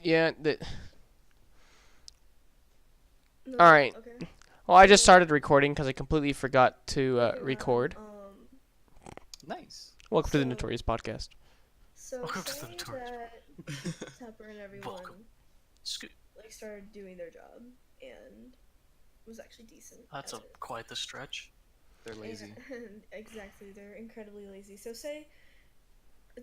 Yeah. No, All right. okay. Well, I just So, started recording because I completely forgot to moving on. record. Nice. Welcome to the So, Notorious PodCast. so Welcome to the say Notorious. that Tepper and Welcome. everyone like started doing their job and was actually decent That's at quite the stretch. They're lazy. And exactly, they're incredibly lazy. So say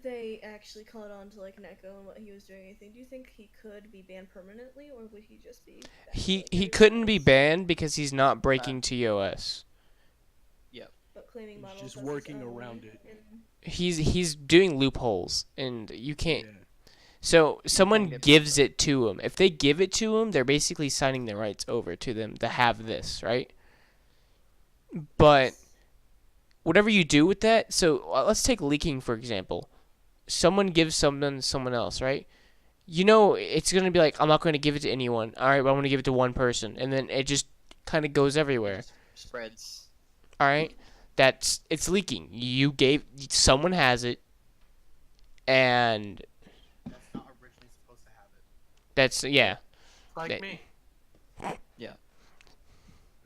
they actually caught on to like Neko and what he was doing. Anything? Do you think he could be banned permanently, or would he just be back to, He like, he everyone couldn't be else, banned because he's not breaking TOS. Yep. but claiming He's models just as working his own around it. and- He's doing loopholes, and you can't. Yeah. So someone get gives it to him. If they give it to him, they're basically signing their rights over to them to have this, right? But whatever you do with that, so let's take leaking for example. Someone gives someone else, right? You know, it's gonna be like, I'm not going to give it to anyone. All right, but I'm going to give it to one person, and then it just kind of goes everywhere. Spreads. All right, it's leaking. Someone has it, and That's not originally supposed to have it. that's yeah. Like That- me. Yeah.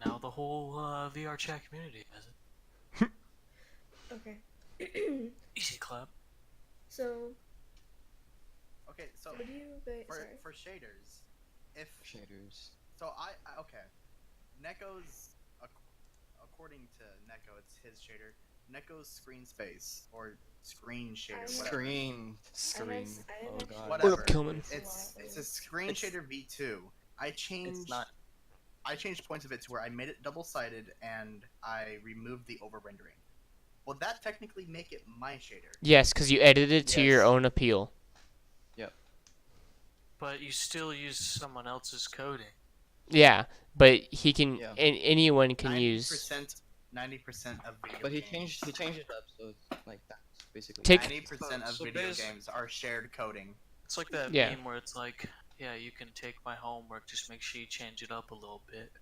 Now the whole VR chat community has it. Okay. Easy clap. So, Okay, so what do you? Sorry. for shaders, if Shaders. so, okay, Neko's according to Neko, it's his shader. Neko's screen space or screen shader. Whatever. Screen. I Oh have god. Whatever. What up, Kilman? It's a screen It's- shader V2. It's not. I changed points of it to where I made it double-sided and I removed the over-rendering. Will that technically make it my shader? Yes, because you edited it to your Yes. own appeal. But you still use someone else's coding. Yeah, but he can. Yeah. Anyone can use. 90% of video But he games. changed it up, so it's like that's basically. Take- 90% of So video basi- games are shared coding. It's like that Yeah. meme where it's like, yeah, you can take my homework, just make sure you change it up a little bit.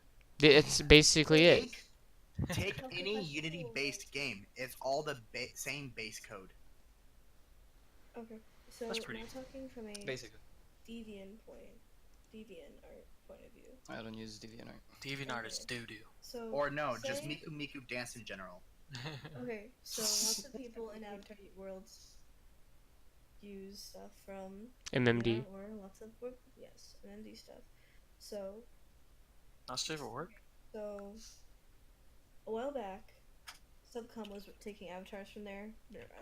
It's basically it. Take any Unity-based game. It's all the same base code. Okay. So That's pretty- now talking from a Basically. deviant art point of view. I don't use DeviantArt. DeviantArt is doo-doo. So Or no, just say- Miku Miku Dance in general. Okay, so lots of people in Avatar worlds use stuff from MMD. yeah, or lots of yes, MMD stuff. So That's favorite work? a while back, Subcom was taking avatars from there.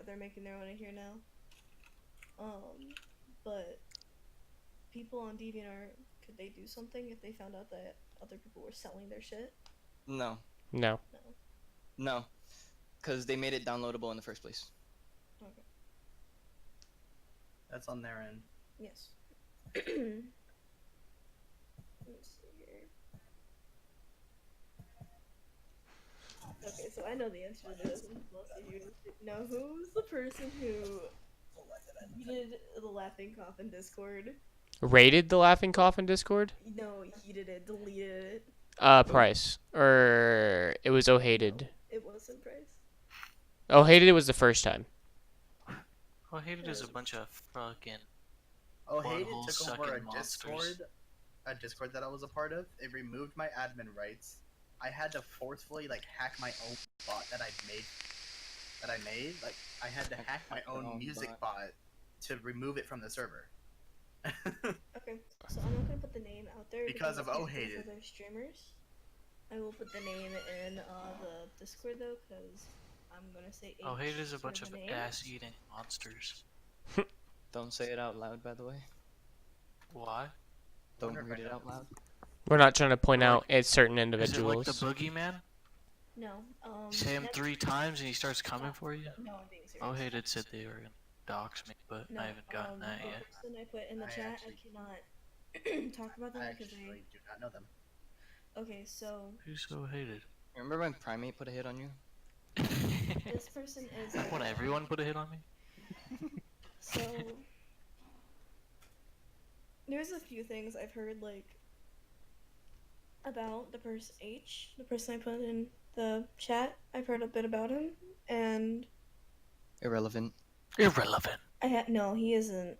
They're making their own in here now. But people on DeviantArt, could they do something if they found out that other people were selling their shit? No. No. No. No. Because they made it downloadable in the first place. Okay. That's on their end. Yes. Let me see here. Okay, so I know the answer to this. Most of you know who's the person who yeeted the laughing cough in Discord. Rated the Laughing Coffin Discord? No, yeeted it, deleted it. Price. Or it was Oh Hated. It wasn't Price. Oh Hated was the first time. Oh, I hate it as a bunch of fucking. Oh, Hated Butthole took over sucking monsters. a Discord that I was a part of. It removed my admin rights. I had to forcefully hack my own bot that I made. Like I had to hack my own music bot to remove it from the server. Okay, so I'm not gonna put the name out there Because of it's Oh good Hated. for their streamers. I will put the name in the Discord though, because I'm gonna say. Oh, H hate it is a for bunch the of name. ass-eating monsters. Don't say it out loud, by the way. Why? Don't Wonder if read I it know. out loud. We're not trying to point out Like- at certain Is it like individuals. the boogeyman? No. Say him that's- 3 times and he starts coming for you? No, I'm being serious. Oh, hated said they were gonna dox me, but No, I haven't gotten that the yet. person I put in the I chat, actually- I cannot talk about them I because actually do not know them. Okay, so Who's so hated? Remember when Primate put a hit on you? this person is. When everyone put a hit on me? So there's a few things I've heard about the person H, the person I put in the chat. I've heard a bit about him, and Irrelevant. Irrelevant. no, he isn't.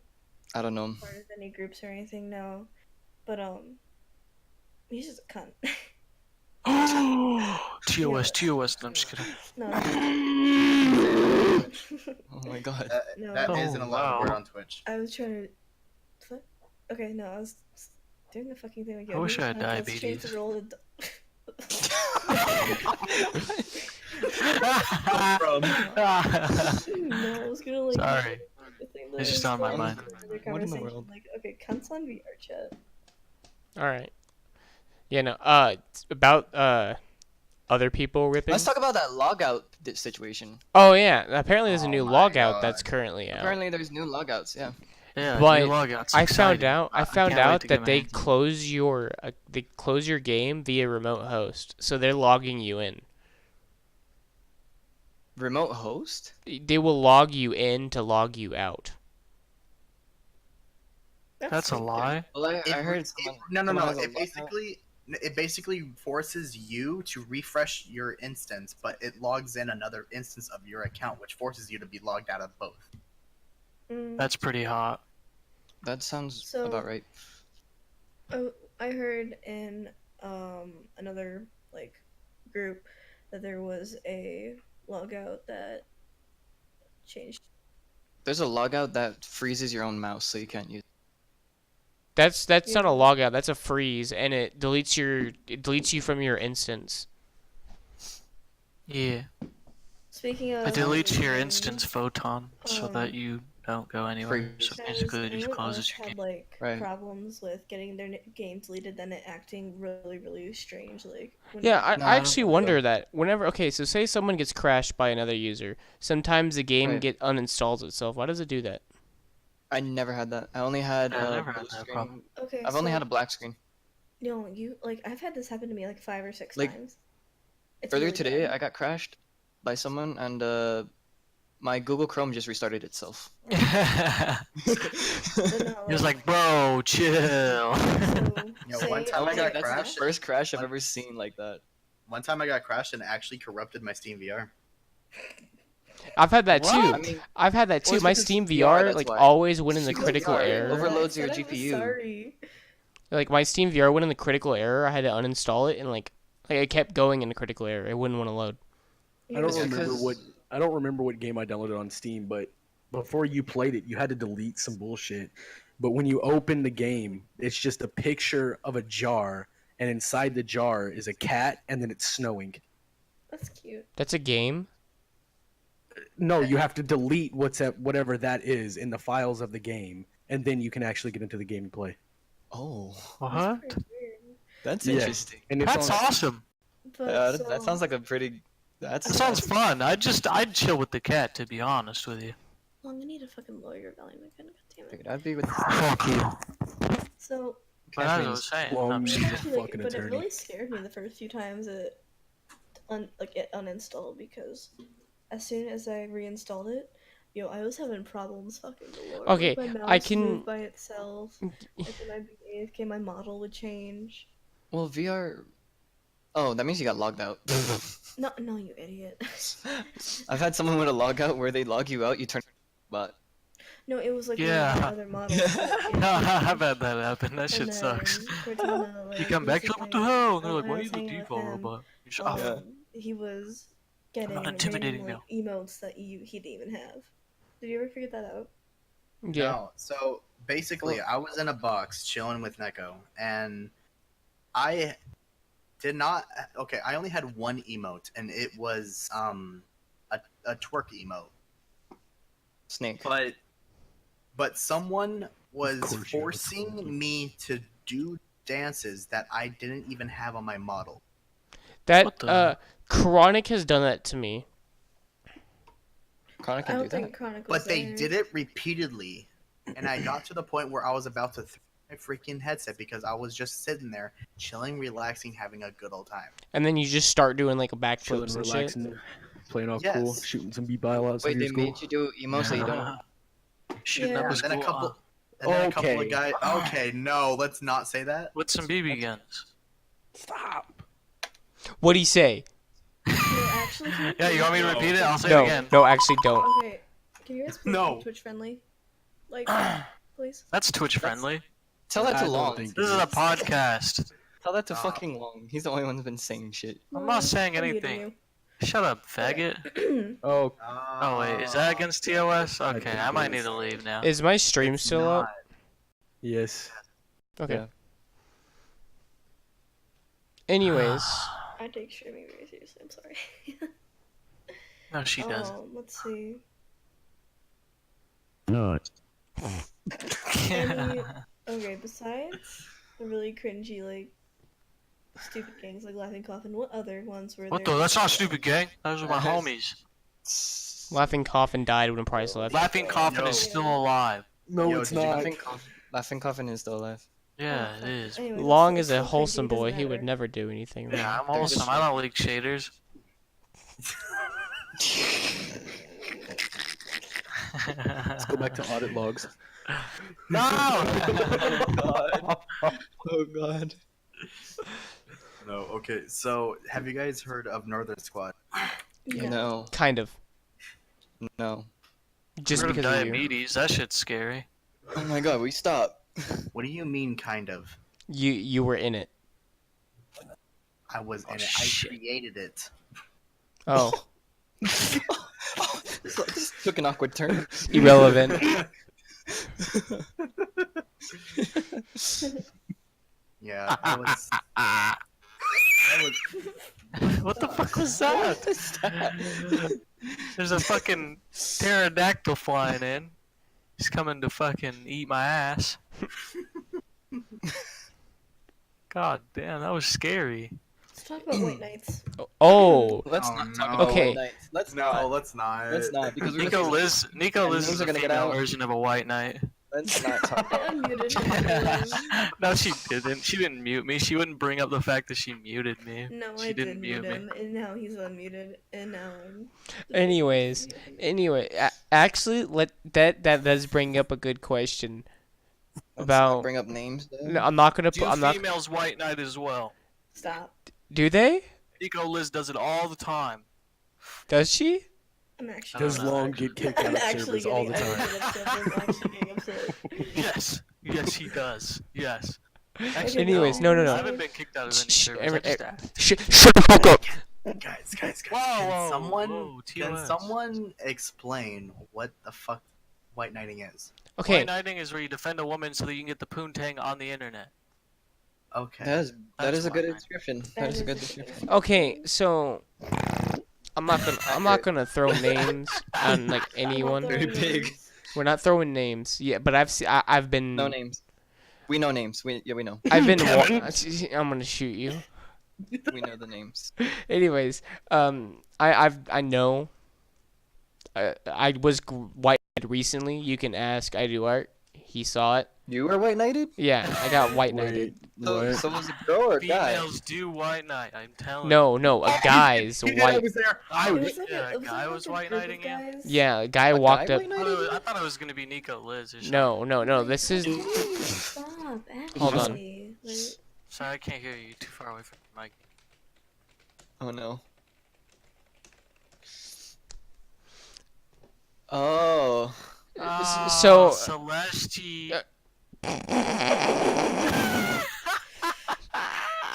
I don't know. part of any groups or anything, no. But he's just a cunt. TOS, TOS. No, I'm just kidding. No. Oh my god. No. That Oh, isn't allowed word wow. on Twitch. I was trying to. What? Okay, no, I was doing the fucking thing again. I wish I had Let's change diabetes. the roll. From No, I was gonna like. Sorry. the thing It's that just was on my fun mind. for the What in the conversation, world? Like, okay, cunts on VR chat. All right. Yeah. No. About other people ripping. Let's talk about that logout situation. Oh yeah. Apparently there's a Oh new my logout that's God. currently out. Apparently, there's new logouts. Yeah. Yeah, But new logouts. I found Exciting. out. I I found can't wait out to get that my they hands on it. close your game via remote host, so they're logging you in. Remote host. They will log you in to log you out. That's a lie. Well, I It heard re- someone. no, someone no. has a It basically forces you to refresh your instance, but it logs in another instance of your account, which forces you to be logged out of both. That's pretty hot. That sounds So- about right. Oh, I heard in another like group that there was a logout that changed. There's a logout that freezes your own mouse, so you can't use. That's not a Yeah. logout. That's a freeze, and it deletes you from your instance. Yeah. Speaking of, It deletes your um, instance photon so that um, you don't go anywhere. Freeze. So Guys, basically, it just anyone closes else your had game. like Right. problems with getting their game deleted, then it acting really strange, like. When Yeah, I No, I I actually don't- wonder that whenever. Okay, so say someone gets crashed by another user, sometimes the game Right. uninstalls itself. Why does it do that? I never had that. I only had Yeah, I a never had blue that screen. problem. Okay, I've only so, had a black screen. No, you like I've had this happen to me like 5 or 6 Like, times. It's Earlier really today, bad. I got crashed by someone, and my Google Chrome just restarted itself. But no, He was like, bro, chill. so, Yo, say one time I on got That's crashed. the first crash I've One- ever seen like that. One time I got crashed and it actually corrupted my Steam VR. I've had that What? too. I mean, I've had that Well, too. it's My because Steam VR, VR that's like why. always went in the Because critical VR error. overloads I your said I was GPU. sorry. Like my Steam VR went in the critical error. I had to uninstall it and like it kept going into critical error. It wouldn't want to load. I don't It's remember because- what game I downloaded on Steam, but before you played it, you had to delete some bullshit. But when you open the game, it's just a picture of a jar, and inside the jar is a cat, and then it's snowing. That's cute. That's a game. No, you have to delete whatever that is in the files of the game, and then you can actually get into the game and play. Oh, What? Pretty weird. that's Yeah. interesting. And it's That's on, awesome. But That sounds like a pretty. That sounds fun. I'd chill with the cat, to be honest with you. Well, I'm gonna need a fucking lawyer volume again. God damn it. Figured I'd be with. Fuck you. So, But as I was saying, Well, I'm me- just- actually, like, fucking but it attorney. really scared me the first few times it uninstalled because as soon as I reinstalled it, yo, I was having problems fucking galore. Okay, like, my mouse I can- moved by itself. Like when I'd be AFK, my model would change. Well, VR. Oh, that means you got logged out. No, you idiot. I've had someone with a logout where they log you out, you turn. But No, it was like Yeah. one of my other models. that, I've had that happen. That shit and sucks. then Cortana, You like, come back, you're like, what the recently, hell? And they're when like, I why are was you the hanging with default him, robot? You just, oh, Yeah. he was getting not intimidating random, like, emotes that he didn't even have. Did you ever figure that out? Yeah. No, so basically, I was in a box chilling with Neko, and I did not. Okay, I only had one emote, and it was a twerk emote. snake. But someone was course you have a forcing twerk. me to do dances that I didn't even have on my model. That What the- Chronic has done that to me. Chronic I can do don't think that. Chronicles. But they did it repeatedly, and I got to the point where I was about to throw my freaking headset because I was just sitting there, chilling, relaxing, having a good old time. And then you just start doing like a chilling, backflips and shit. relaxing, playing all Yes. cool, shooting some b-ball outside Wait, your they school. made you do emotes that you don't. yeah. Shooting Yeah. up a And school. then a couple, and then a couple Okay. of guys. Okay, no, let's not say that. With some BB guns. Stop. What'd he say? No, actually, can Yeah, you want me to repeat it? I'll say it No, again. no, actually don't. Okay, can you guys please No. be Twitch friendly? Like, please? That's Twitch friendly. Tell that I to don't Long. think This is a podcast. Tell that to Stop. fucking Long. He's the only one who's been saying shit. I'm not saying I'm muting anything. Shut up, faggot. you. Oh, Oh wait, is that against TOS? I Okay, think I it might is. need to leave now. Is my stream It's still not. up? yes. Okay. Yeah. Anyways, I take streaming very seriously. I'm sorry. No, she doesn't. Let's see. No. Any... Okay, besides the really cringy, like, stupid gangs like Laughing Coffin, what other ones were What there? the? That's not stupid, gang. Those are my Yes. homies. Laughing Coffin died when Price left. Laughing Coffin is Yo. still alive. No, Yo, it's did you not. Laughing Coffin is still alive. Yeah, Oh, it fuck. is. Anyways, Long it's as a so cringy, wholesome it doesn't boy, he would matter. never do anything wrong. Yeah, I'm wholesome. I don't leak shaders. Let's go back to audit logs. No! Oh god. No, okay. So, have you guys heard of Northern Squad? No. Kind of. No. Just Heard of because of you. diabetes, that shit's scary. Oh my god, we stop. What do you mean, kind of? You were in it. I was in it. shit. I created it. Oh, This took an awkward turn. irrelevant. Yeah, I was. What the fuck was that? There's a fucking pterodactyl flying in. He's coming to fucking eat my ass. God damn, that was scary. Let's talk about White Knights. Oh, Let's Oh, not talk no. about Okay. White Knights. Let's No, not. let's not. Let's not because we're Nico gonna- Liz And is names a are gonna get female out. version of a white knight. Let's not talk I about. unmuted him. No, she didn't. She didn't mute me. She wouldn't bring up the fact that she muted me. No, She I didn't did mute mute me. him, and now he's unmuted, and now I'm. Anyways, anyway, actually, that does bring up a good question. Let's About- not bring up names. Though. No, I'm not gonna Do put. I'm not. females white knight as well? Stop. Do they? Nico Liz does it all the time. Does she? I'm actually. Does don't know. Long get kicked out I'm of actually servers all getting. the I'm time? getting upset. I'm actually getting upset. Yes. Yes, he does. Yes. Okay, Anyways, no. I haven't been kicked out of any Shh, servers. I every- just asked. Shut the fuck up. Guys. Whoa, Can whoa, someone, whoa, can TOS. someone explain what the fuck white knighting is? Okay, White knighting is where you defend a woman so that you can get the poontang on the internet. Okay. That That's is a good fine. description. That That is a is good a- description. okay. So I'm not gonna throw names on like anyone. Very big. We're not throwing names. Yeah, but I've been. No names. We know names. We know. I've been. Kevin? I'm gonna shoot you. We know the names. Anyways, I know. I was white recently. You can ask I do art. He saw it. You were white knighted. Yeah, I got white knighted. Wait, So, what? so was it a girl or a guy? Females do white knight, I'm telling No, a guy's He did, white. I was there. It was like Yeah, a, it was guy like was a white group of knighting you? guys. Yeah, a guy A walked guy up. white you. knighted? I thought it was gonna be Nico Liz or something. No. This is. Stop. Hold on. Actually, like, Sorry, I can't hear you. You're too far away from the mic. Oh no. Oh. So- Celeste.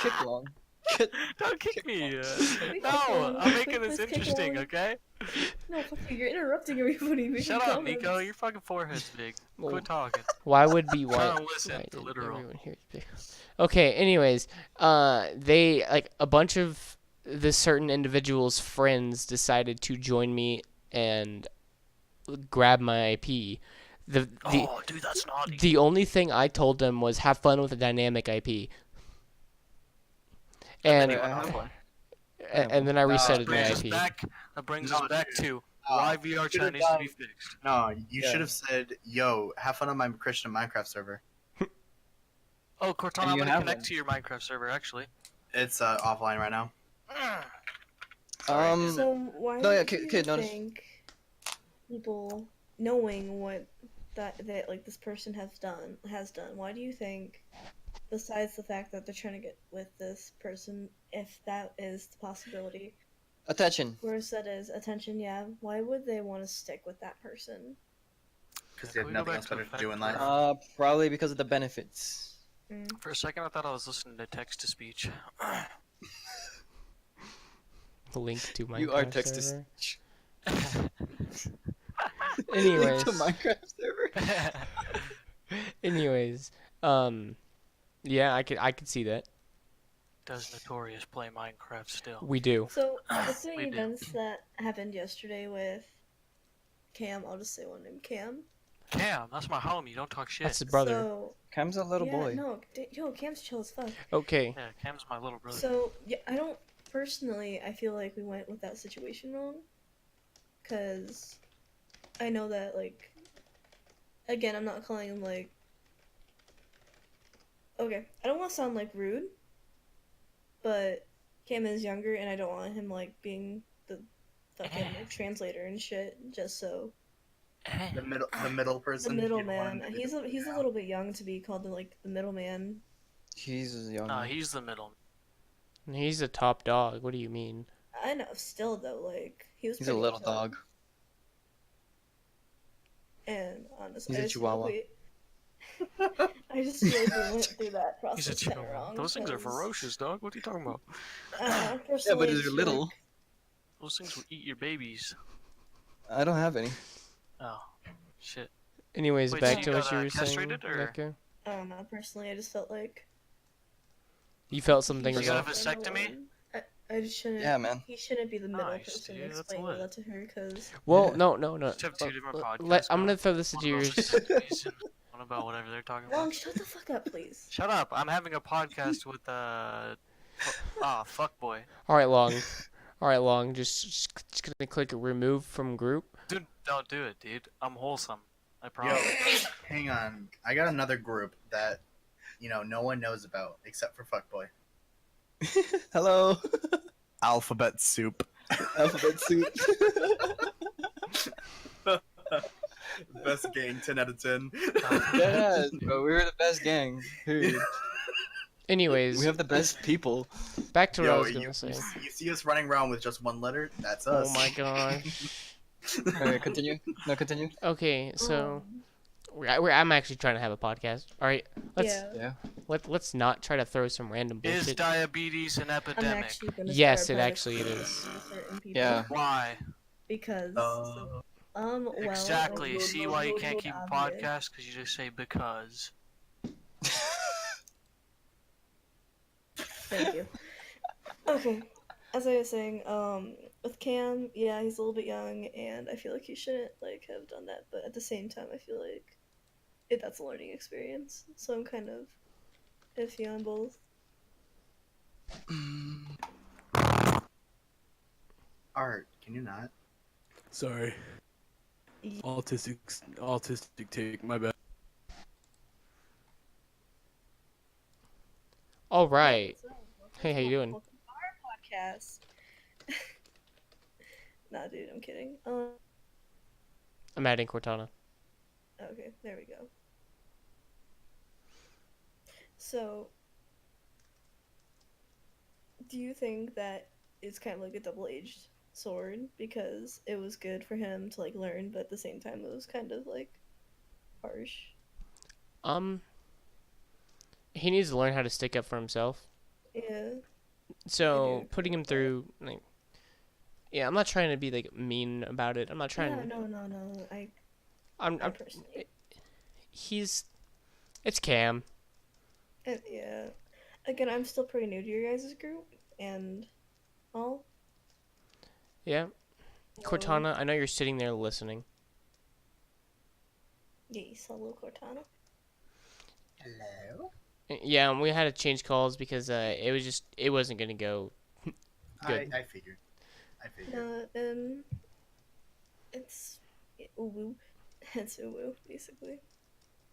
Kick Long. Don't kick me. Kick No, Long. I'm making Please this kick interesting, Long. okay? no, fuck you. You're interrupting everybody. making Shut up, comments. Nico. Your fucking forehead's big. Well, Quit talking. Why would be Trying white? to listen Right, to literal. everyone here is big. Okay. Anyways, they like a bunch of this certain individual's friends decided to join me and grab my IP. Oh, dude, that's naughty. The only thing I told them was have fun with a dynamic IP. And I have one. and then I reset my brings us IP. back. That brings No, us back dude. to Oh, why VR should've chat needs to done- be fixed. No, you Yeah. should have said, "Yo, have fun on my Christian Minecraft server." Oh, Cortana, And I'm you gonna have connect one. to your Minecraft server actually. It's offline right now. So why No, yeah, do kid, you notice. think people knowing what that like this person has done, why do you think, besides the fact that they're trying to get with this person, if that is the possibility, Attention. whereas that is attention, yeah, why would they want to stick with that person? Because Yeah, they can have we go nothing back else to better to do in effect life. Probably because of the benefits. For a second, I thought I was listening to text to speech. Link to You are Minecraft text to server. speech. Anyways, Link to Minecraft server. anyways, yeah, I could see that. Does Notorious play Minecraft still? We do. So with the We do. events that happened yesterday with Cam, I'll just say one name, Cam. Cam, that's my homie. Don't talk shit. That's his brother. So Cam's a little yeah, boy. no, yo, Cam's chill as fuck. Okay. Yeah, Cam's my little brother. So yeah, I don't personally. I feel like we went with that situation wrong, cause I know that like, again, I'm not calling him like. Okay, I don't want to sound like rude, but Cam is younger, and I don't want him like being the fucking like, translator and shit. Just so The middle the person. you don't want him middleman. to be He's the- a little bit young to be called like the middleman. He's young. Nah, he's the middle. He's the top dog. What do you mean? I know, still though, like he was. He's a pretty little chill. dog. And honestly, He's a I just feel chihuahua. I just feel like we went through that process He's a kinda chihuahua. wrong. Those things are 'cause, ferocious, dog. What are you talking about? Yeah, personally, but I they're feel little. like- Those things will eat your babies. I don't have any. Oh, shit. Anyways, Wait, back so to you what got, you were saying, castrated, or- Rebecca. I don't know. Personally, I just felt like You felt something he was You got a off. shouldn't be the vasectomy? one. I just shouldn't. Yeah, man. He shouldn't be the middle Nice, person dude, that's explaining lit. that to her, because Well, Yeah. no. Just have two different podcasts I'm gonna going. throw this One into about yours. vasectomies and one about whatever they're talking Long, about. shut the fuck up, please. Shut up! I'm having a podcast with fuck boy. All right, long. Just gonna click remove from group. Dude, don't do it, dude. I'm wholesome. I Yo, promise. hang on. I got another group that, no one knows about except for Fuckboy. Hello. Alphabet Soup. Alphabet soup. Best gang, 10 out of 10. Yeah, bro. We were the best gang. Period. Anyways, We have the best people. back to what I Yo, was you, gonna say. you see us running around with just one letter? That's Oh us. my gosh. Alright, continue. No, continue. Okay, so Um, I'm actually trying to have a podcast. All right, yeah, Yeah. let's not try to throw some random Is bullshit. diabetes an I'm epidemic? actually gonna. Yes, start it actually privately is. to certain people Yeah. Why? Because Uh, well, Exactly. like, See why you can't keep a obvious. podcast? Because you just say because. Thank you. Okay, as I was saying, with Cam, yeah, he's a little bit young, and I feel like he shouldn't like have done that. But at the same time, I feel like that's a learning experience. So I'm kind of iffy on both. Art, can you not? Sorry. Ye- Autistic take. My bad. All right. So, Hey, how you doing? welcome to our podcast. Nah, dude, I'm kidding. I'm adding Cortana. Okay, there we go. So, do you think that it's kind of like a double-edged sword because it was good for him to like learn, but at the same time it was kind of like harsh? He needs to learn how to stick up for himself. Yeah. So do. putting him through, like, yeah, I'm not trying to be like mean about it. I'm not trying. Yeah, no. I I'm personally. it's Cam. Yeah. Again, I'm still pretty new to your guys' group and all. Yeah. so- Cortana, I know you're sitting there listening. Yes, hello, Cortana. Hello? Yeah, and we had to change calls because it wasn't gonna go. Good. I figured. It's uwu. It's uwu, basically.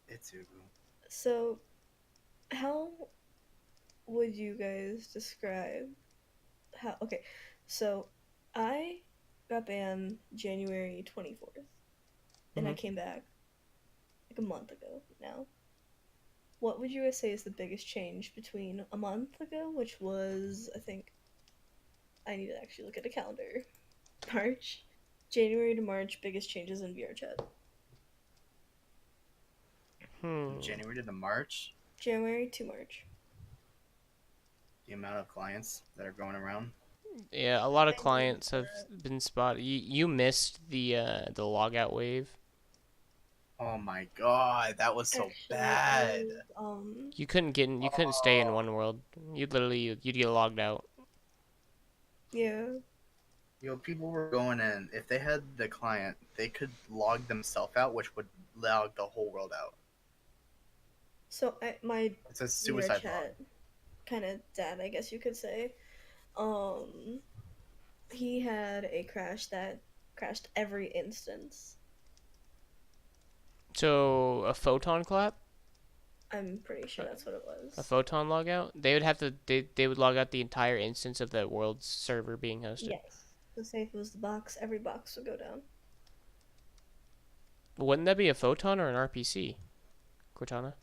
It's Ubu. So, how would you guys describe how? Okay, so I got banned January 24th, and I came back like a month ago now. What would you guys say is the biggest change between a month ago, which was, I think, I need to actually look at a calendar. March, January to March, biggest changes in VR chat. January to March, January to March. the amount of clients that are going around. Yeah, a lot of Thank you clients for have that. been spotted. You missed the logout wave. Oh my god, that was so Actually, I bad. was You couldn't get in, you couldn't stay in one world. You'd get logged out. yeah. People were going in. If they had the client, they could log themselves out, which would log the whole world out. So my It's a VR suicide log. chat kind of dad, I guess you could say. Um, he had a crash that crashed every instance. So a photon clap, I'm pretty sure that's what it a was. photon logout. They would have to. They would log out the entire instance of the world's server being hosted. Yes. So say if it was the box, every box would go down. Wouldn't that be a photon or an RPC, Cortana?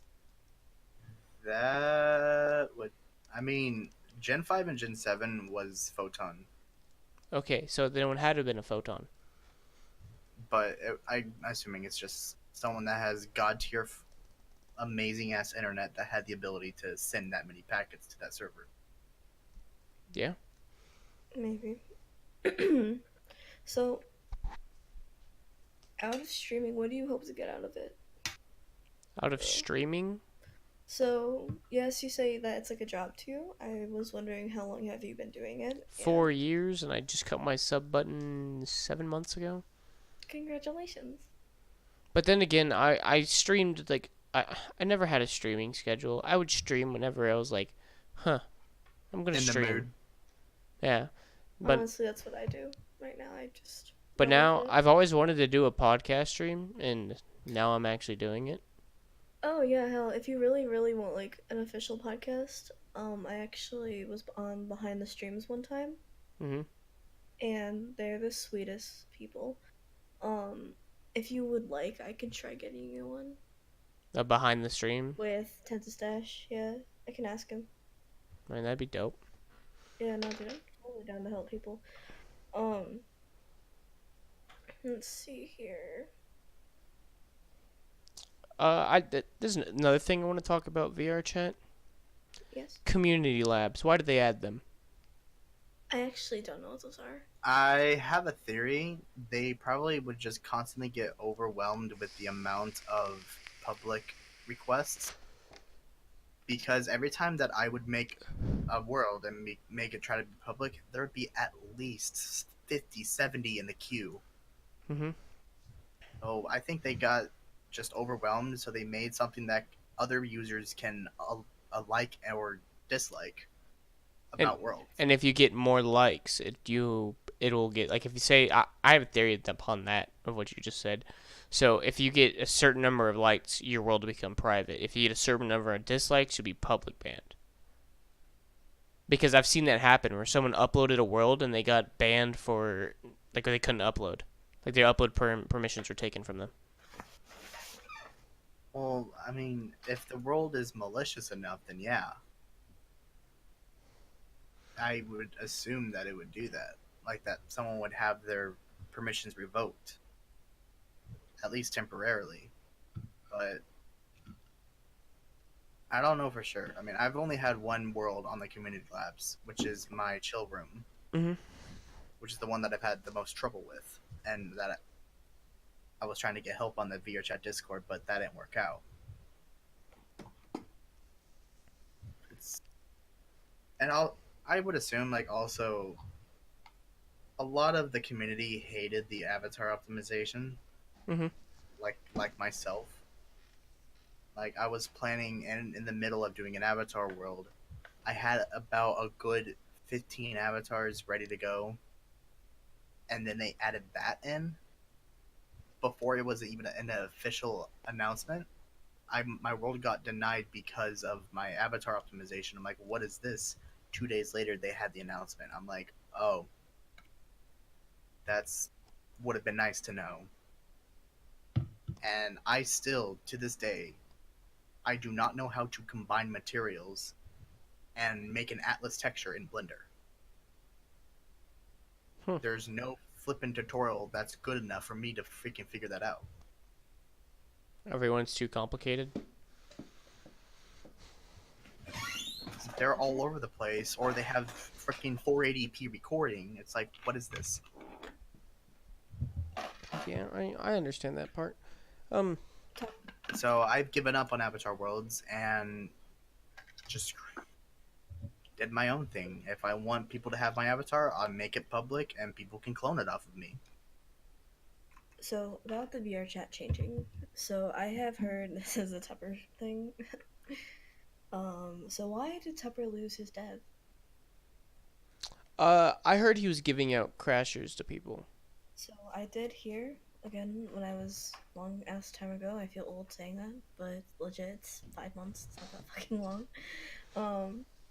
That would, I mean, Gen 5 and Gen 7 was photon, Okay, so then it would have to have been a photon. but I'm assuming it's just someone that has god tier, amazing ass internet that had the ability to send that many packets to that server. Yeah. Maybe. So, out of streaming, what do you hope to get out of it? Out of streaming, So, yes, you say that it's like a job to you. I was wondering how long have you been doing it? 4 years, and I just cut my sub button 7 months ago. Congratulations. But then again, I streamed like I never had a streaming schedule. I would stream whenever I was like, huh, I'm gonna In the stream. mood. Yeah, but Honestly, that's what I do right now. I just but go with now it. I've always wanted to do a podcast stream, and now I'm actually doing it. Oh yeah, hell, if you really, really want like an official podcast, I actually was on Behind the Streams one time, Mhm. and they're the sweetest people. If you would like, I could try getting you one Behind the stream. with Tensa Stash. Yeah, I can ask him. I mean, that'd be dope. Yeah, no, dude, I'm totally down to help people. Um, let's see here. There's another thing I want to talk about VR chat. Yes, Community labs. Why did they add them? I actually don't know what those are. I have a theory. They probably would just constantly get overwhelmed with the amount of public requests. Because every time that I would make a world and make it try to be public, there would be at least 50, 70 in the queue. Mhm. So I think they got just overwhelmed, so they made something that other users can like or dislike about worlds. And if you get more likes, it'll get like if you say I have a theory upon that of what you just said. So if you get a certain number of likes, your world will become private. If you get a certain number of dislikes, you'll be public banned. Because I've seen that happen where someone uploaded a world and they got banned for like they couldn't upload, like their upload permissions were taken from them. Well, I mean, if the world is malicious enough, then yeah. I would assume that it would do that. Like that someone would have their permissions revoked. At least temporarily. But I don't know for sure. I mean, I've only had one world on the community labs, which is my chill room. Mhm. Which is the one that I've had the most trouble with. And that I was trying to get help on the VR chat Discord, but that didn't work out. I would assume like also a lot of the community hated the avatar optimization. Mhm. Like myself. Like I was planning and in the middle of doing an avatar world. I had about a good 15 avatars ready to go. And then they added that in before it was even an official announcement. My world got denied because of my avatar optimization. I'm like, what is this? 2 days later, they had the announcement. I'm like, oh, that's would have been nice to know. And I still, to this day, I do not know how to combine materials and make an atlas texture in Blender. There's no flippin' tutorial that's good enough for me to freaking figure that out. Everyone's too complicated. they're all over the place, or they have freaking 480p recording. It's like, what is this? Yeah, I understand that part. So I've given up on Avatar Worlds and just did my own thing. If I want people to have my avatar, I'll make it public and people can clone it off of me. So about the VR chat changing. So I have heard this is a Tupper thing. So why did Tupper lose his dev? I heard he was giving out crashers to people. So I did hear again when I was long ass time ago. I feel old saying that, but legit, it's 5 months. It's not that fucking long.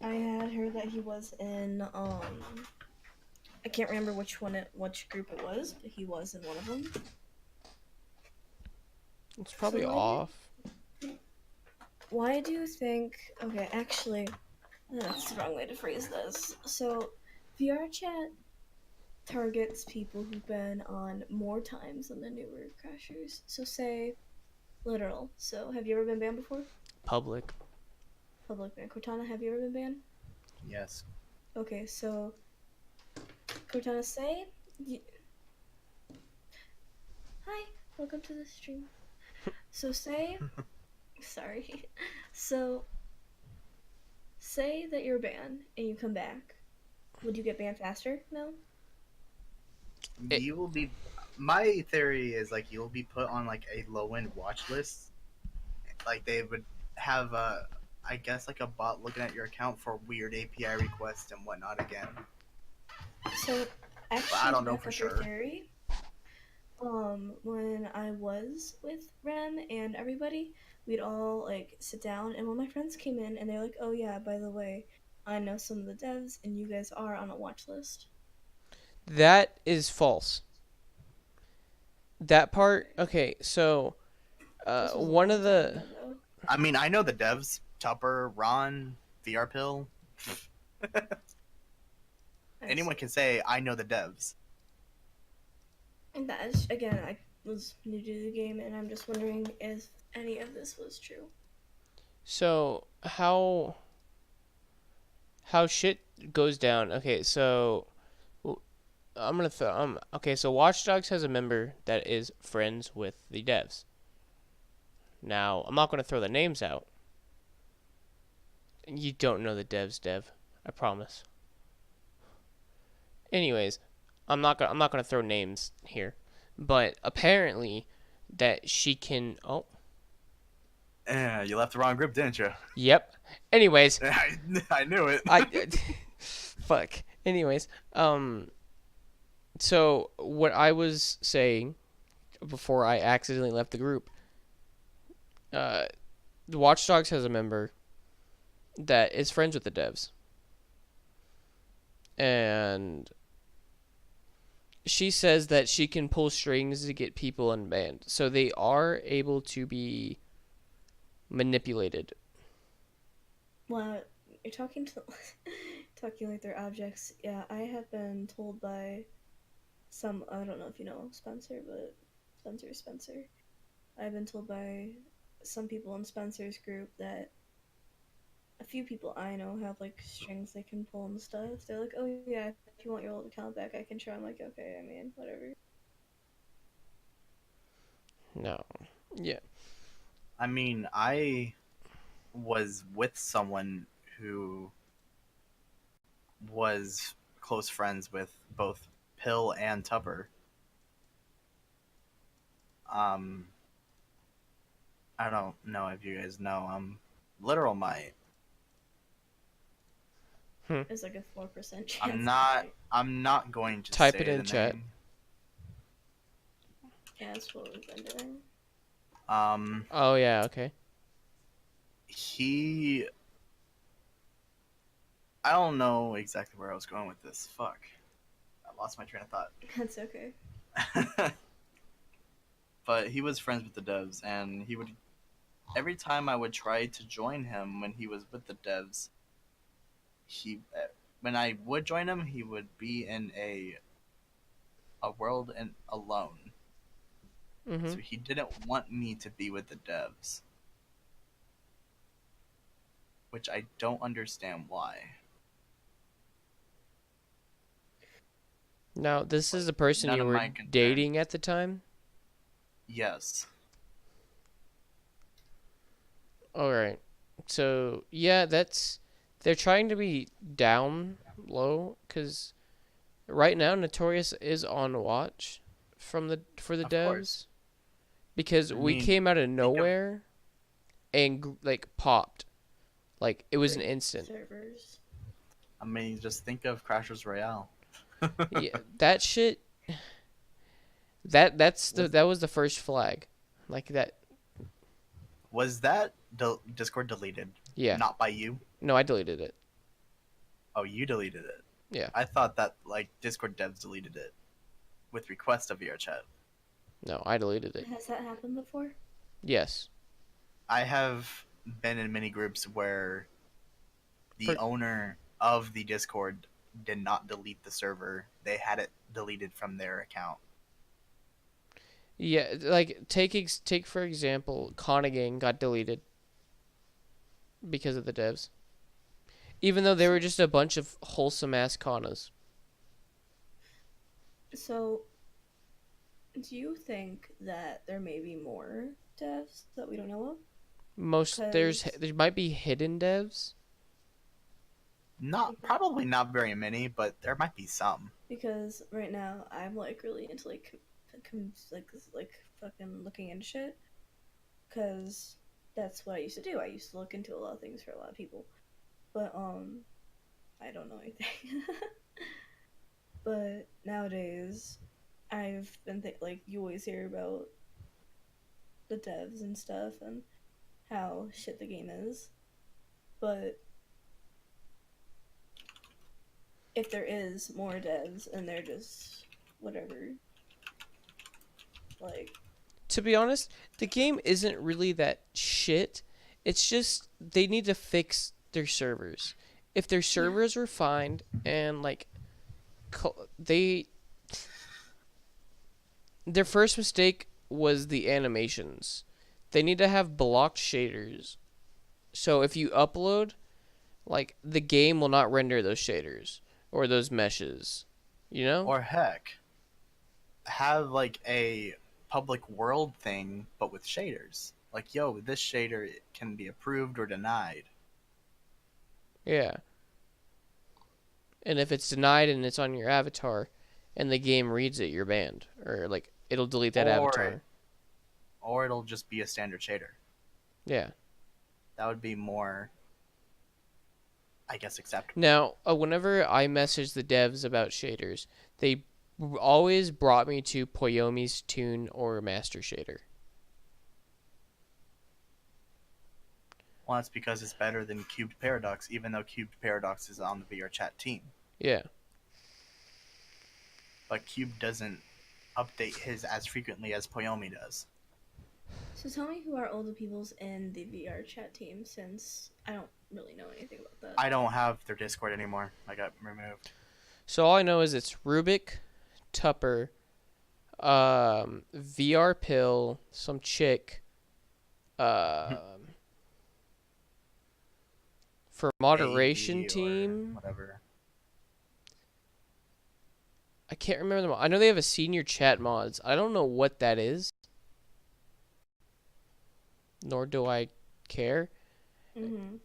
I had heard that he was in I can't remember which group it was, but he was in one of them. It's probably So off. Why do you think? Okay, actually, that's the wrong way to phrase this. So, VR chat targets people who've been on more times than the newer crashers. So, say, literal. So, have you ever been banned before? Public. Public ban. Cortana, have you ever been banned? Yes. Okay, so, Cortana, say. Hi, welcome to the stream. So, say. Sorry. So, say that you're banned and you come back. Would you get banned faster? No? You will be. My theory is like you'll be put on like a low end watch list. Like they would have I guess like a bot looking at your account for weird API requests and whatnot again. So, actually, I don't to know back for up your sure. theory, when I was with Rem and everybody, we'd all like sit down, and when my friends came in, and they're like, "Oh yeah, by the way, I know some of the devs, and you guys are on a watch list." That is false. That part. Okay, so This was a one long of time the ago, though. I mean, I know the devs: Tupper, Ron, VR Pill. Anyone can say I know the devs. And that is, again, I was new to the game, and I'm just wondering if any of this was true. so how shit goes down. Okay, so I'm gonna okay, so Watch Dogs has a member that is friends with the devs. Now, I'm not gonna throw the names out. You don't know the devs, Dev. I promise. Anyways, I'm not gonna throw names here, but apparently that she can. Oh, Yeah, you left the wrong group, didn't you? yep. Anyways, I knew it. fuck. Anyways, so what I was saying before I accidentally left the group, the Watch Dogs has a member that is friends with the devs, and she says that she can pull strings to get people unbanned. So they are able to be manipulated. Well, you're talking to talking like they're objects. Yeah, I have been told by some. I don't know if you know Spencer, but Spencer. I've been told by some people in Spencer's group that a few people I know have like strings they can pull and stuff. They're like, "Oh yeah, if you want your old account back, I can try." I'm like, "Okay, I mean, whatever." No. Yeah. I mean, I was with someone who was close friends with both Pill and Tupper. I don't know if you guys know. Literal might. It's like a 4% chance. I'm not going to Type say it in the chat. name. Yeah, that's what we've been doing. Oh yeah. Okay. I don't know exactly where I was going with this. Fuck. I lost my train of thought. That's okay. But he was friends with the devs, and he would. Every time I would try to join him when he was with the devs, when I would join him, he would be in a world and alone. Mhm. So he didn't want me to be with the devs. which I don't understand why. Now, this is the person None you of were my concern. dating at the time? Yes. Alright. So, yeah, they're trying to be down low, because right now Notorious is on watch for the Of devs. course. Because I we mean, came out of of- nowhere and, like, popped. Like, it was an Great instant. servers. I mean, just think of Crashers Royale. Yeah, that shit. That was the first flag, like that. Was that Discord deleted? Yeah. Not by you? No, I deleted it. Oh, you deleted it. Yeah. I thought that like Discord devs deleted it with request of VR chat. No, I deleted it. Has that happened before? Yes. I have been in many groups where the For- owner of the Discord did not delete the server. They had it deleted from their account. Yeah, like take for example, Connigang got deleted because of the devs. Even though they were just a bunch of wholesome ass Kanas. So, do you think that there may be more devs that we don't know of? There 'Cause- might be hidden devs. Probably not very many, but there might be some. Because right now I'm like really into like fucking looking into shit. Cause that's what I used to do. I used to look into a lot of things for a lot of people, but I don't know anything. But nowadays, I've been like you always hear about the devs and stuff and how shit the game is, but if there is more devs and they're just whatever, like To be honest, the game isn't really that shit. It's just they need to fix their servers. If their servers were fine and like their first mistake was the animations. They need to have blocked shaders. So if you upload, like the game will not render those shaders or those meshes. You know? Or heck, have like a public world thing, but with shaders. Like, yo, this shader can be approved or denied. Yeah. And if it's denied and it's on your avatar and the game reads it, you're banned. Or like it'll delete that avatar. Or it'll just be a standard shader. Yeah. That would be more, I guess, acceptable. Now, whenever I message the devs about shaders, they always brought me to Poyomi's Tune or Master Shader. Well, that's because it's better than Cubed Paradox, even though Cubed Paradox is on the VR chat team. Yeah. But Cube doesn't update his as frequently as Poyomi does. So tell me who are all the peoples in the VR chat team, since I don't really know anything about that. I don't have their Discord anymore. I got removed. So all I know is it's Rubik, Tupper, VR Pill, some chick, for moderation AD or team. whatever. I can't remember them all. I know they have a senior chat mods. I don't know what that is. Nor do I care. Mm-hmm.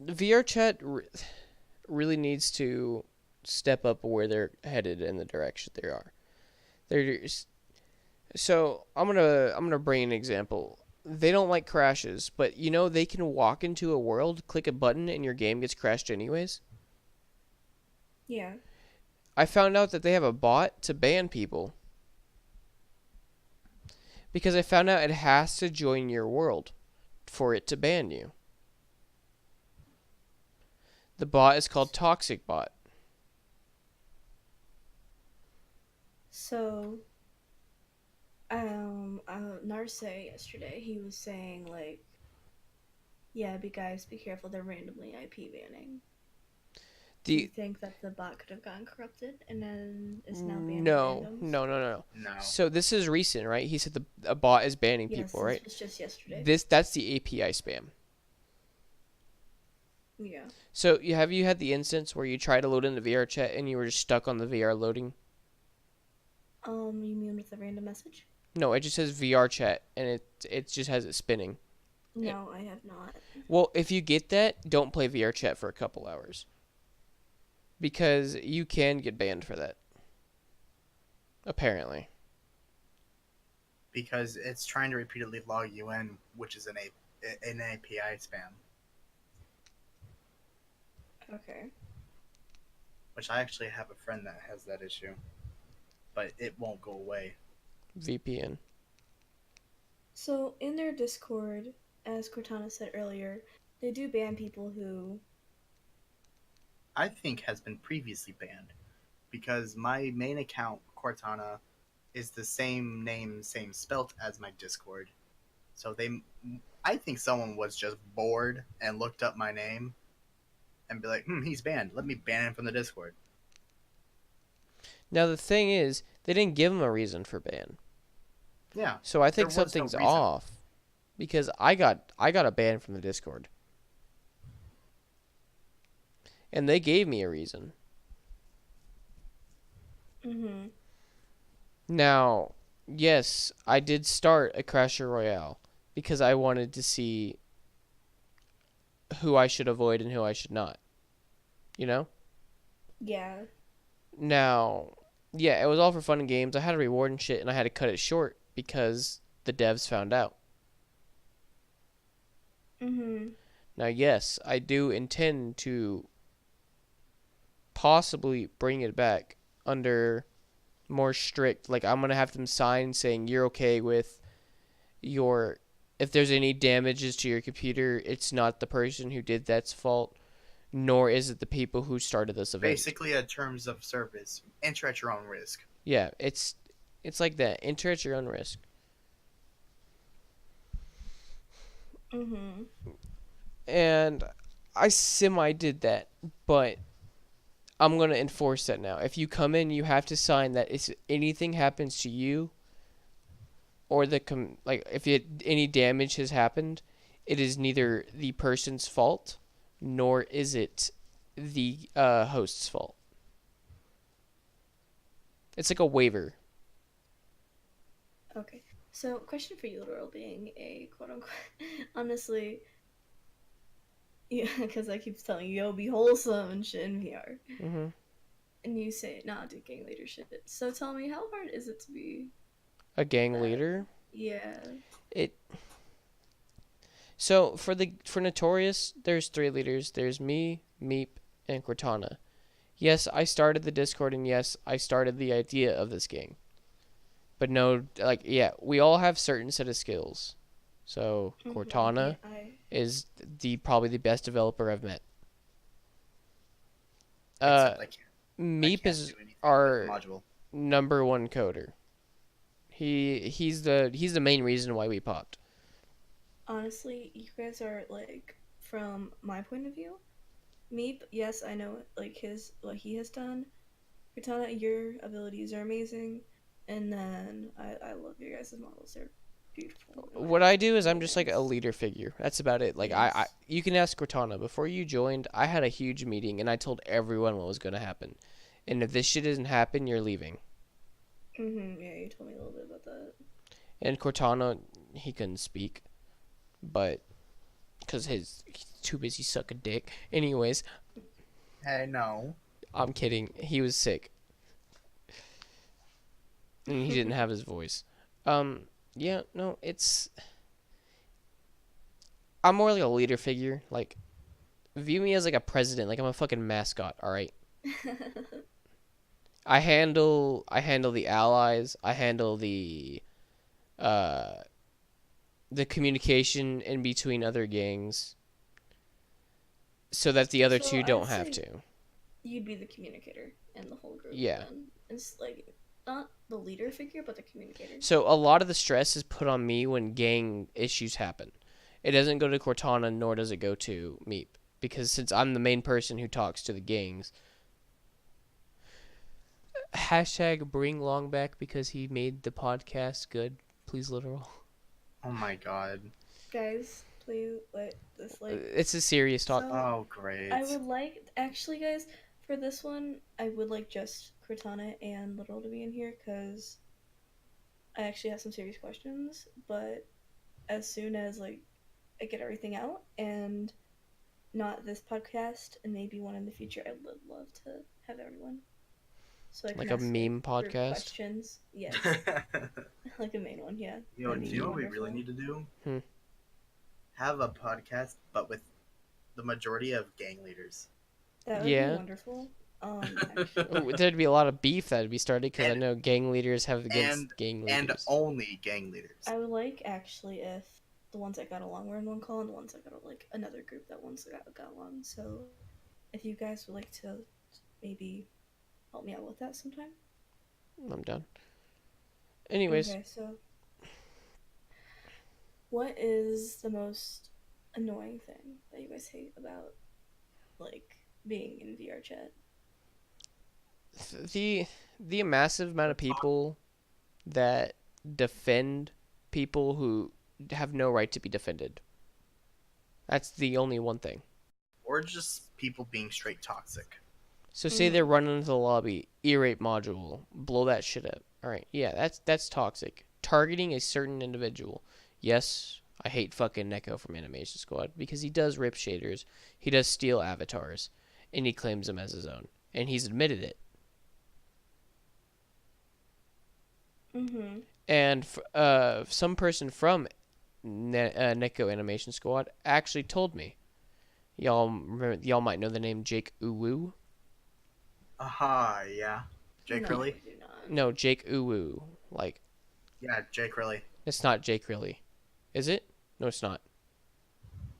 The VR chat really needs to step up where they're headed in the direction they are. So I'm gonna bring an example. They don't like crashes, but you know they can walk into a world, click a button, and your game gets crashed anyways. Yeah. I found out that they have a bot to ban people. Because I found out it has to join your world for it to ban you. The bot is called Toxic Bot. So, Narse yesterday, he was saying like, yeah, guys, be careful. They're randomly IP banning. Do you The think that the bot could have gotten corrupted and then is now banning no, randoms? no. No. So this is recent, right? He said a bot is banning Yes, people, this right? was just yesterday. That's the API spam. Yeah. So have you had the instance where you try to load into VR chat and you were just stuck on the VR loading? You mean with the random message? No, it just says VR chat and it just has it spinning. No, I have not. Well, if you get that, don't play VR chat for a couple hours. Because you can get banned for that. Apparently. Because it's trying to repeatedly log you in, which is an API spam. Okay. Which I actually have a friend that has that issue. But it won't go away. VPN. So in their Discord, as Cortana said earlier, they do ban people who. I think has been previously banned. Because my main account, Cortana, is the same name, same spelt as my Discord. So I think someone was just bored and looked up my name and be like, he's banned. Let me ban him from the Discord. Now the thing is, they didn't give him a reason for ban. Yeah. So I think There was no something's reason. off. Because I got a ban from the Discord. And they gave me a reason. Mm-hmm. Now, yes, I did start a Crasher Royale because I wanted to see who I should avoid and who I should not. You know? Yeah. Now, yeah, it was all for fun and games. I had a reward and shit, and I had to cut it short because the devs found out. Mm-hmm. Now, yes, I do intend to possibly bring it back under more strict, like I'm gonna have them sign saying you're okay with your, if there's any damages to your computer, it's not the person who did that's fault, nor is it the people who started this event. Basically, a terms of service. Enter at your own risk. Yeah, it's like that. Enter at your own risk. Mm-hmm. And I semi did that, but I'm going to enforce that now. If you come in, you have to sign that if anything happens to you or if any damage has happened, it is neither the person's fault nor is it the host's fault. It's like a waiver. Okay. So, question for you, Laurel, being a quote-unquote... Honestly... Yeah, because I keep telling you, yo, be wholesome and shit in VR. Mm-hmm. And you say, nah, do gang leader shit. So tell me, how hard is it to be... A gang leader? Yeah. So for Notorious, there's 3 leaders. There's me, Meep, and Cortana. Yes, I started the Discord, and yes, I started the idea of this gang. But no, we all have certain set of skills. So Cortana is probably the best developer I've met. Except Meep can't is do anything our with the module. number 1 coder. He's the main reason why we popped. Honestly, you guys are, like, from my point of view, Meep, yes, I know, like, what he has done. Katana, your abilities are amazing. And then, I love your guys' models. They're beautiful. What I do is I'm just like a leader figure. That's about it. Like I Yes. you can ask Cortana. Before you joined, I had a huge meeting and I told everyone what was going to happen. And if this shit doesn't happen, you're leaving. Mm-hmm, yeah, you told me a little bit about that. And Cortana, he couldn't speak, but because he's too busy sucking dick. Anyways, Hey, no. I'm kidding. He was sick, and he didn't have his voice. Yeah, no, I'm more like a leader figure. Like, view me as like a president. Like I'm a fucking mascot. All right. I handle the allies. I handle the communication in between other gangs, so that the other So two don't I'd have say to. You'd be the communicator in the whole group. Yeah. Then. It's like not the leader figure, but the communicator. So a lot of the stress is put on me when gang issues happen. It doesn't go to Cortana, nor does it go to Meep. because since I'm the main person who talks to the gangs. Hashtag bring Long back because he made the podcast good. Please, literal. Oh my god. Guys, please let this It's a serious talk. So, Oh great. I would like actually, guys, for this one, I would like just Cortana and Literal to be in here because I actually have some serious questions. But as soon as like I get everything out and not this podcast and maybe one in the future, I would love to have everyone. So I can Like a ask, meme group podcast? questions. Yes, like a main one. Yeah. Yo, That'd do be you know what we really wonderful. need to do? Hmm. Have a podcast, but with the majority of gang leaders. That would be Yeah. wonderful. Actually. Ooh, there'd be a lot of beef that'd be started because I And- know gang leaders have against and gang and leaders. only gang leaders. I would like actually if the ones that got along were in one call and the ones that got like another group that once got along. So if you guys would like to maybe help me out with that sometime. I'm done. Anyways, Okay, so what is the most annoying thing that you guys hate about like being in VR chat? the massive amount of people that defend people who have no right to be defended. That's the only one thing. Or just people being straight toxic. So say they're running into the lobby, E-rape module, blow that shit up. All right, yeah, that's toxic. Targeting a certain individual. Yes, I hate fucking Neko from Animation Squad because he does rip shaders, he does steal avatars, and he claims them as his own, and he's admitted it. Mm-hmm. And some person from Neko Animation Squad actually told me. Y'all might know the name Jake Uwu. Aha, yeah. Jake No, Riley? I do not. No, Jake Uwu. Like, Yeah, Jake Riley. it's not Jake really. Is it? No, it's not.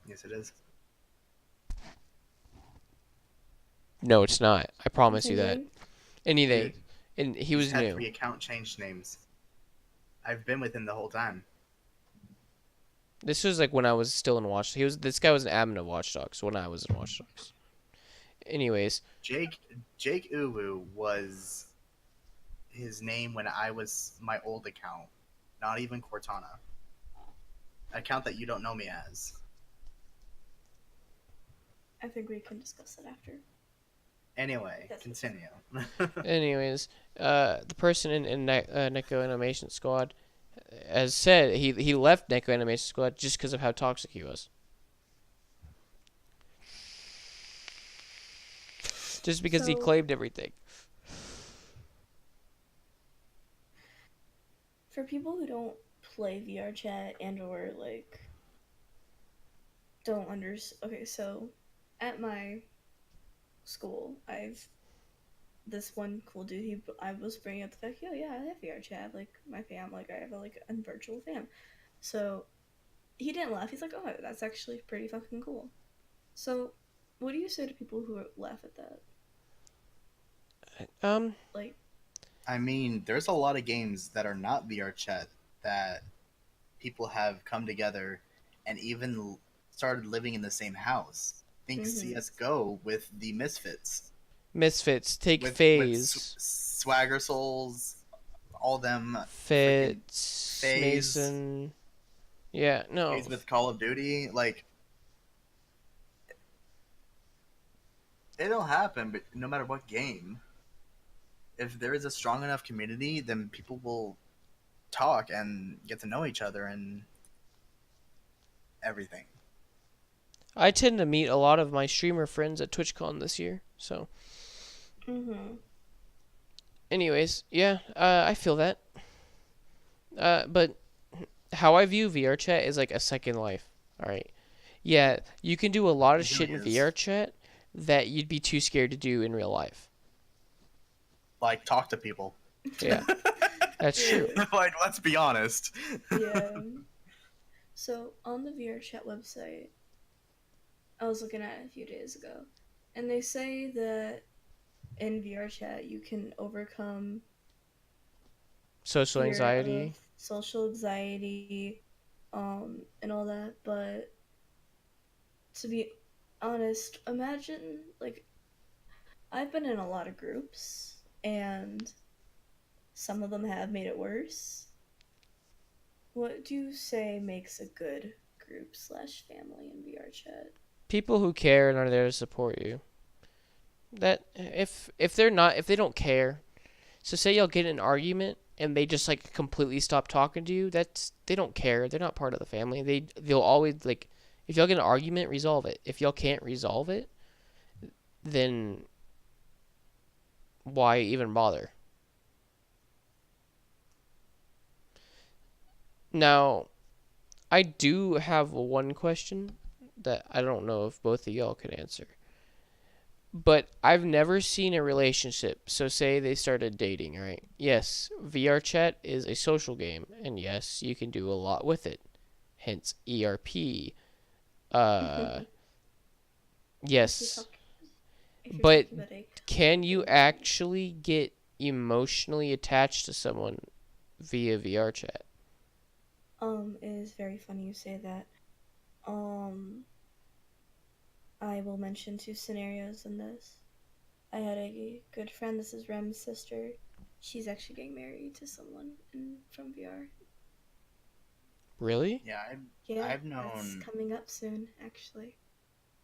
Yes, it is. No, it's not. I promise you that. Continuing? Anything. Dude, And he he's was had new. 3 account changed names. I've been with him the whole time. This was like when I was still in Watch. This guy was an admin of Watch Dogs when I was in Watch Dogs. Anyways, Jake Uwu was his name when I was my old account. Not even Cortana. Account that you don't know me as. I think we can discuss that after. Anyway, That's- continue. the person in Neko Animation Squad has said he left Neko Animation Squad just because of how toxic he was. Just because he So- claimed everything. For people who don't play VR chat and or like don't understand. Okay, so at my school, this one cool dude. I was bringing up the fact, yeah, I have VR chat. Like my fam, like I have a virtual fam. So he didn't laugh. He's like, oh, that's actually pretty fucking cool. So what do you say to people who laugh at that? Like, I mean, there's a lot of games that are not VR chat that people have come together and even started living in the same house. Think Mhm. CS:GO with the Misfits. Misfits, take With Phase, Swagger Souls, all them Fitz, FaZe. Mason. Yeah, no. games with Call of Duty. Like, it'll happen, but no matter what game, if there is a strong enough community, then people will talk and get to know each other and everything. I tend to meet a lot of my streamer friends at TwitchCon this year. So, anyways, yeah, I feel that. But how I view VR chat is like a second life. All right. Yeah, you can do a lot of It shit in really is. VR chat that you'd be too scared to do in real life. Like, talk to people. Yeah, that's true. Like, let's be honest. yeah. So on the VR chat website, I was looking at it a few days ago, and they say that in VR chat you can overcome Social fear anxiety. of social anxiety, and all that. But to be honest, imagine, like, I've been in a lot of groups, and some of them have made it worse. What do you say makes a good group slash family in VR chat? People who care and are there to support you. That if they're not, if they don't care, so say y'all get in an argument and they just like completely stop talking to you, that's, they don't care. They're not part of the family. They'll always like, if y'all get in an argument, resolve it. If y'all can't resolve it, then why even bother? Now, I do have one question that I don't know if both of y'all could answer. But I've never seen a relationship. So say they started dating, right? Yes, VR chat is a social game, and yes, you can do a lot with it. Hence ERP. Uh, If you're yes, talking, if you're but talking about a can you game. actually get emotionally attached to someone via VR chat? It is very funny you say that. I will mention two scenarios in this. I had a good friend, this is Rem's sister. She's actually getting married to someone from VR. Really? Yeah, Yeah, I've that's known. coming up soon, actually.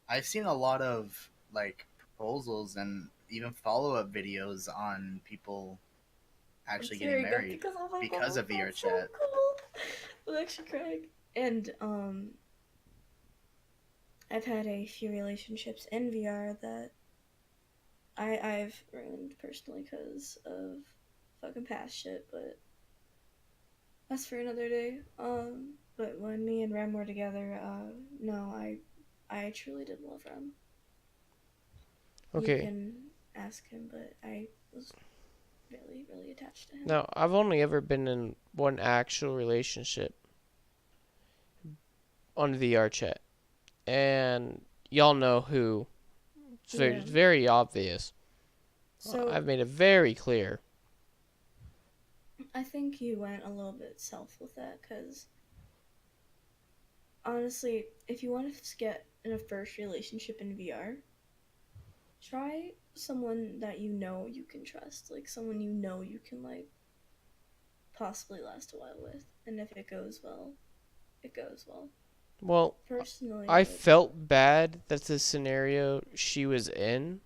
I've seen a lot of like proposals and even follow-up videos on people I'm actually getting tearing up married because, oh my because god, of VR that's so chat. cool. I'm actually crying. And I've had a few relationships in VR that I've ruined personally because of fucking past shit, but that's for another day. But when me and Rem were together, no, I truly did love Rem. You Okay. can ask him, but I was really, really attached to him. Now, I've only ever been in one actual relationship on VR chat. And y'all know who. Yeah. It's very obvious. So I've made it very clear. I think you went a little bit south with that, because honestly, if you want to get in a first relationship in VR, try someone that you know you can trust, like someone you know you can like possibly last a while with, and if it goes well, it goes well. Well, Personally, I like, felt bad that's the scenario she was in,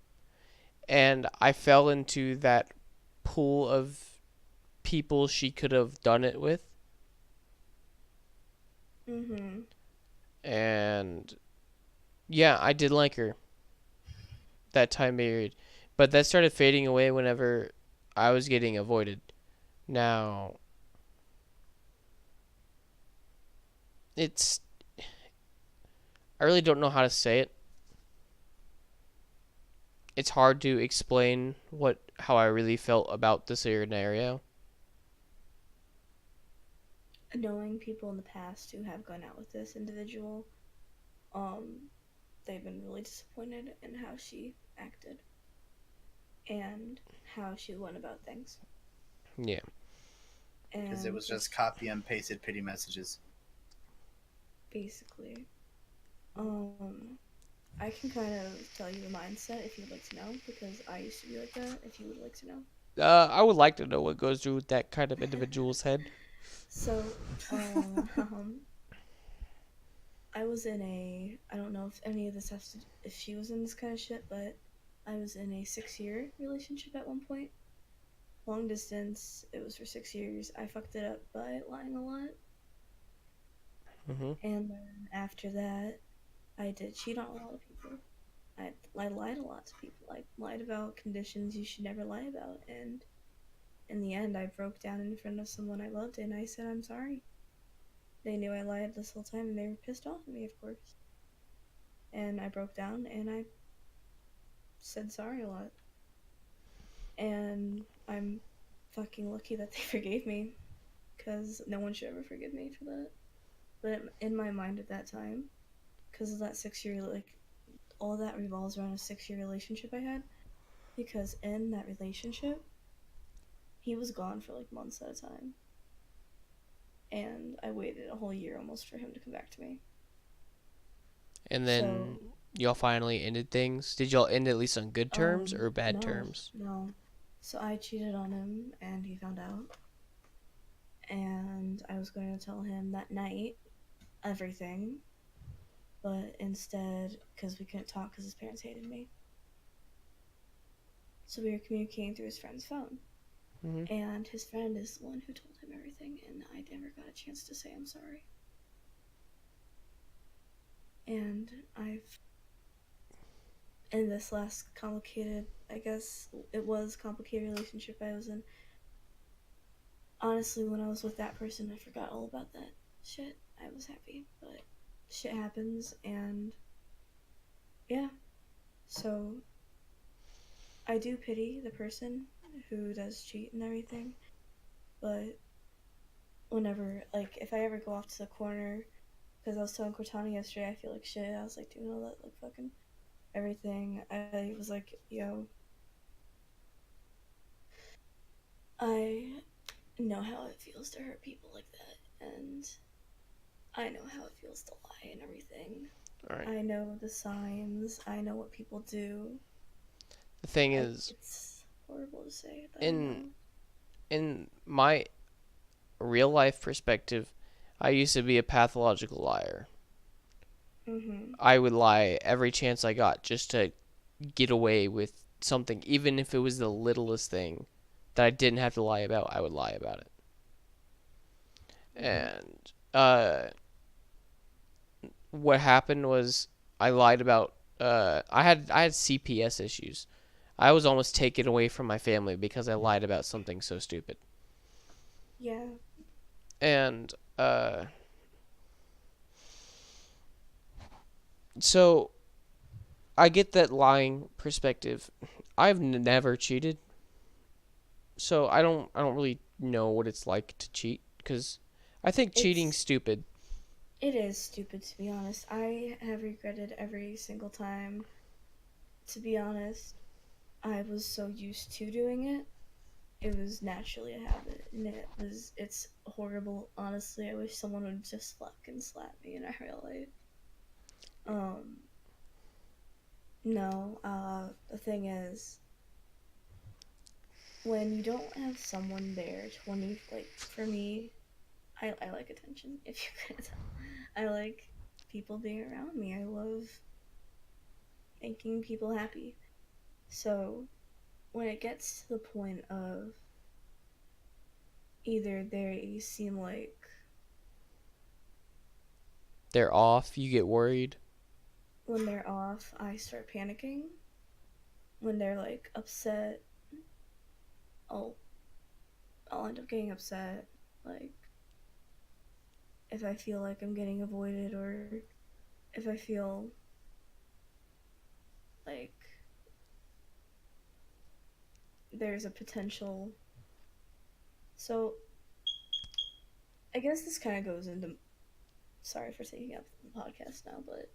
and I fell into that pool of people she could have done it with, mm-hmm. and yeah, I did like her that time period, but that started fading away whenever I was getting avoided. Now, it's, I really don't know how to say it. It's hard to explain how I really felt about the scenario. Knowing people in the past who have gone out with this individual, um, they've been really disappointed in how she acted and how she went about things. Yeah. Because it And was it's just copy and pasted pity messages. basically, um, I can kind of tell you the mindset if you'd like to know, because I used to be like that, if you would like to know. I would like to know what goes through that kind of individual's head. So, um, I was in I don't know if any of this has to, if she was in this kind of shit, but I was in a 6-year relationship at one point. Long distance, it was for 6 years. I fucked it up by lying a lot. Hmm. And then after that, I did cheat on a lot of people. I lied a lot to people. I lied about conditions you should never lie about. And in the end, I broke down in front of someone I loved and I said, I'm sorry. They knew I lied this whole time and they were pissed off at me, of course. And I broke down and I said sorry a lot. And I'm fucking lucky that they forgave me, because no one should ever forgive me for that. But in my mind at that time, because of that 6 year, like, all that revolves around a 6 year relationship I had, because in that relationship, he was gone for like months at a time. And I waited a whole year almost for him to come back to me. And So, then y'all finally ended things? Did y'all end at least on good terms or bad No, terms? No. So I cheated on him, and he found out. And I was going to tell him that night everything, but instead, because we couldn't talk because his parents hated me, so we were communicating through his friend's phone. Hmm. And his friend is the one who told him everything, and I never got a chance to say I'm sorry. And in this last complicated, I guess it was complicated relationship I was in, honestly, when I was with that person, I forgot all about that shit. I was happy, but shit happens, and yeah. So I do pity the person who does cheat and everything, but whenever, like, if I ever go off to the corner, because I was telling Cortana yesterday, I feel like shit. I was like doing all that, like, fucking everything. I was like, yo, I know how it feels to hurt people like that, and I know how it feels to lie and everything. All right. I know the signs. I know what people do. The thing is, It's horrible to say, but I in know. in my real life perspective, I used to be a pathological liar. Mhm. I would lie every chance I got just to get away with something, even if it was the littlest thing that I didn't have to lie about. I would lie about it. And what happened was I lied about. I had CPS issues. I was almost taken away from my family because I lied about something so stupid. Yeah. And so I get that lying perspective. I've never cheated, so I don't really know what it's like to cheat because I think cheating's It's stupid. it is stupid, to be honest. I have regretted every single time. To be honest, I was so used to doing it. It was naturally a habit, and it's horrible. Honestly, I wish someone would just fucking slap me in real life. Um, no. The thing is, when you don't have someone there, 20, like for me, I like attention. If you couldn't tell, I like people being around me. I love making people happy. So when it gets to the point of either they seem like They're off. You get worried. when they're off, I start panicking. When they're like upset, I'll I'll end up getting upset. Like if I feel like I'm getting avoided, or if I feel like there's a potential. So I guess this kind of goes into. Sorry for taking up the podcast now, but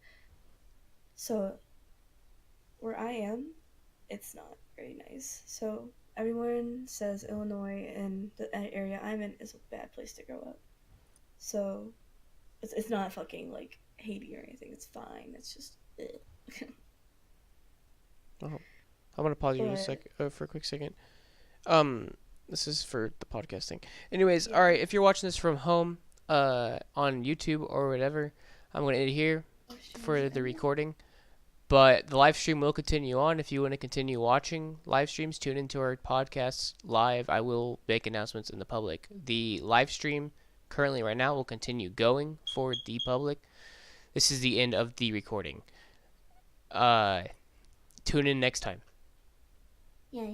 so where I am, it's not very nice. So everyone says Illinois and the area I'm in is a bad place to grow up. So it's not fucking like Haiti or anything. It's fine. It's just. Oh, I'm gonna pause you But for a quick second. Um, this is for the podcast thing. Anyways, yeah. all right. If you're watching this from home, on YouTube or whatever, I'm gonna end it here for the recording. But the live stream will continue on. If you want to continue watching live streams, tune into our podcasts live. I will make announcements in the public. The live stream currently right now will continue going for the public. This is the end of the recording. Tune in next time. Yeah.